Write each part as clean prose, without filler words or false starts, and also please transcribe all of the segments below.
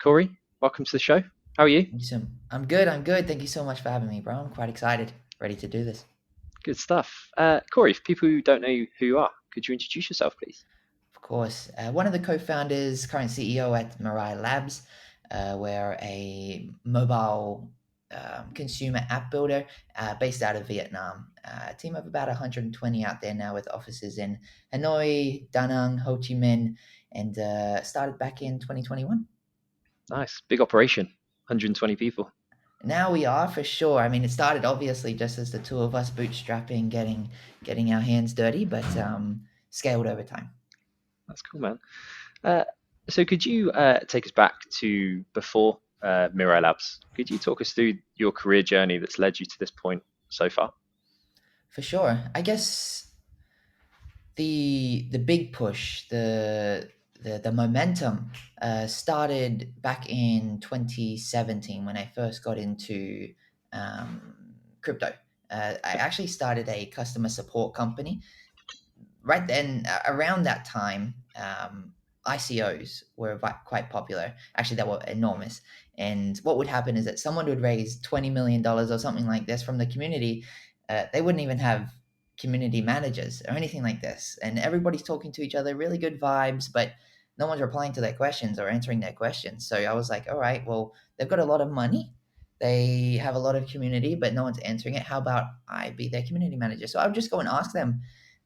Corey, welcome to the show. How are you? I'm good. I'm good. Thank you so much for having me, bro. I'm quite excited, ready to do this. Good stuff. Corey, for people who don't know who you are, could you introduce yourself, please? Of course, one of the co-founders, current CEO at Mirai Labs. We're a mobile consumer app builder based out of Vietnam. A team of about 120 out there now with offices in Hanoi, Da Nang, Ho Chi Minh, and started back in 2021. Nice. Big operation, 120 people. Now we are for sure. I mean, it started obviously just as the two of us bootstrapping, getting our hands dirty, but scaled over time. That's cool, man. Uh, so could you take us back to before Mirai Labs? Could you talk us through your career journey that's led you to this point so far? For sure. I guess the big push, the momentum started back in 2017 when I first got into um, crypto. I Okay. actually started a customer support company right then. Around that time, ICOs were quite popular. Actually, they were enormous. And what would happen is that someone would raise $20 million or something like this from the community. They wouldn't even have community managers or anything like this, and everybody's talking to each other, really good vibes, but no one's replying to their questions or answering their questions. So I was like, all right, well, they've got a lot of money, they have a lot of community, but no one's answering it. How about I be their community manager? So I would just go and ask them,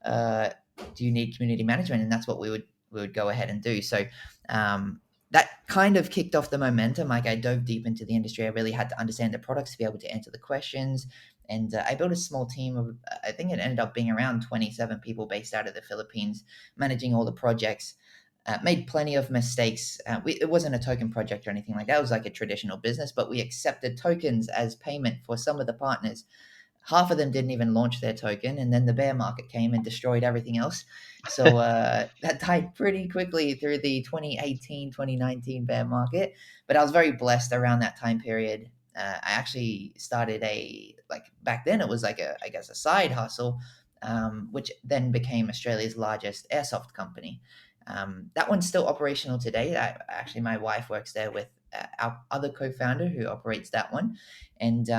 uh, do you need community management? And that's what we would go ahead and do. So that kind of kicked off the momentum. Like, I dove deep into the industry. I really had to understand the products to be able to answer the questions. And I built a small team of, I think it ended up being around 27 people based out of the Philippines, managing all the projects. Made plenty of mistakes. It wasn't a token project or anything like that. It was like a traditional business, but we accepted tokens as payment for some of the partners. Half of them didn't even launch their token, and then the bear market came and destroyed everything else. So that died pretty quickly through the 2018, 2019 bear market. But I was very blessed around that time period. I actually started like back then it was like I guess a side hustle, which then became Australia's largest airsoft company. That one's still operational today. Actually, my wife works there with our other co-founder who operates that one, and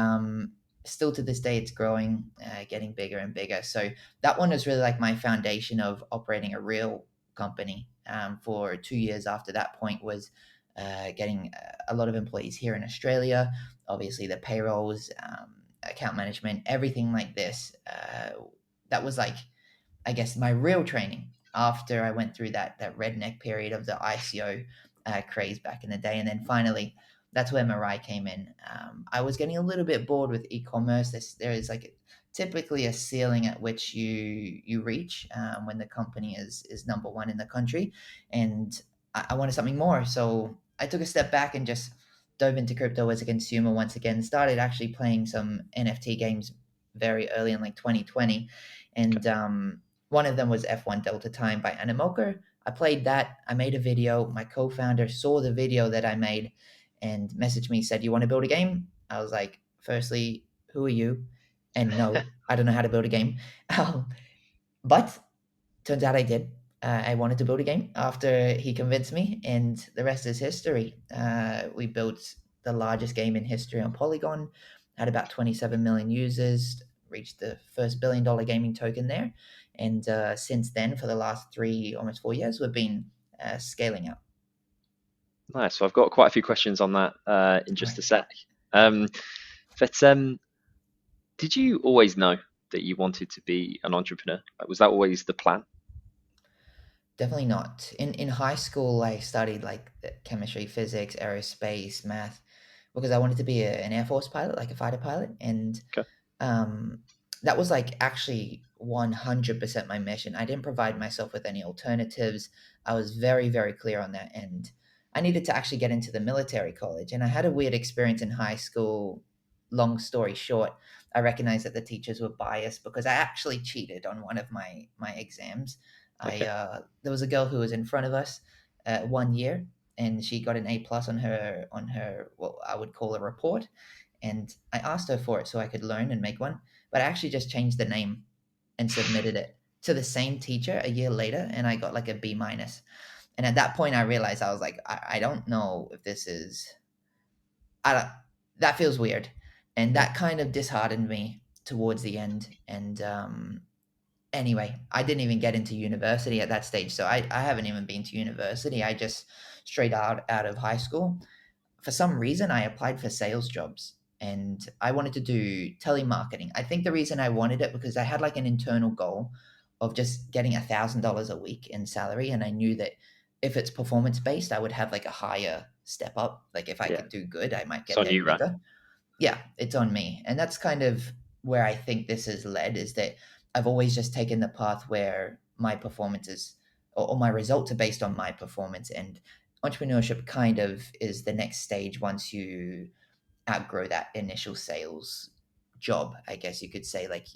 still to this day it's growing, getting bigger and bigger. So that one is really like my foundation of operating a real company. For 2 years after that point was getting a lot of employees here in Australia, obviously the payrolls, account management, everything like this. That was like, I guess, my real training after I went through that redneck period of the ICO craze back in the day. And then finally, that's where Mirai came in. I was getting a little bit bored with e-commerce. There is like typically a ceiling at which you reach when the company is number one in the country, and I wanted something more. So I took a step back and just dove into crypto as a consumer once again. Started actually playing some NFT games very early in like 2020, Okay. and one of them was F1 Delta Time by Animoca. I played that. I made a video. My co-founder saw the video that I made and messaged me, said, "You want to build a game?" I was like, firstly, who are you? And no, I don't know how to build a game. Um, but turns out I did. I wanted to build a game after he convinced me, and the rest is history. We built the largest game in history on Polygon, had about 27 million users, reached the first $1 billion gaming token there. And since then, for the last almost 4 years, we've been scaling up. Nice. So I've got quite a few questions on that in just Right. a sec. Um, but did you always know that you wanted to be an entrepreneur? Like, was that always the plan? Definitely not. In high school, I studied like chemistry, physics, aerospace, math, because I wanted to be an Air Force pilot, like a fighter pilot, and Okay. um, that was like actually 100% my mission. I didn't provide myself with any alternatives. I was very, very clear on that, and I needed to actually get into the military college. And I had a weird experience in high school. Long story short, I recognized that the teachers were biased because I actually cheated on one of my exams. I Okay. There was a girl who was in front of us 1 year, and she got an A+ on her what I would call a report, and I asked her for it so I could learn and make one, but I actually just changed the name and submitted it to the same teacher a year later, and I got like a B minus. And at that point, I realized I was like, I don't know if this is, I don't, that feels weird. And Yeah. that kind of disheartened me towards the end. And anyway, I didn't even get into university at that stage. So I haven't even been to university. I just straight out of high school. For some reason, I applied for sales jobs and I wanted to do telemarketing. I think the reason I wanted it because I had like an internal goal of just getting $1,000 a week in salary. And I knew that if it's performance based, I would have like a higher step up. Like if I Yeah. could do good, I might It's get on there you, right? quicker. Yeah, it's on me. And that's kind of where I think this has led is that I've always just taken the path where my performances or my results are based on my performance. And entrepreneurship kind of is the next stage once you outgrow that initial sales job, I guess you could say. Like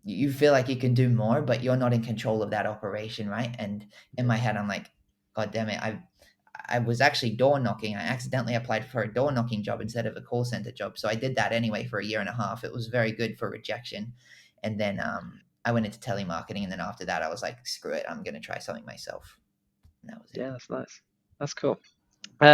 you feel like you can do more, but you're not in control of that operation, right? And in Yeah. my head, I'm like, God damn it, I was actually door knocking. I accidentally applied for a door knocking job instead of a call center job. So I did that anyway for a year and a half. It was very good for rejection. And then I went into telemarketing. And then after that, I was like, screw it. I'm going to try something myself. And that was it. Yeah, that's nice. That's cool.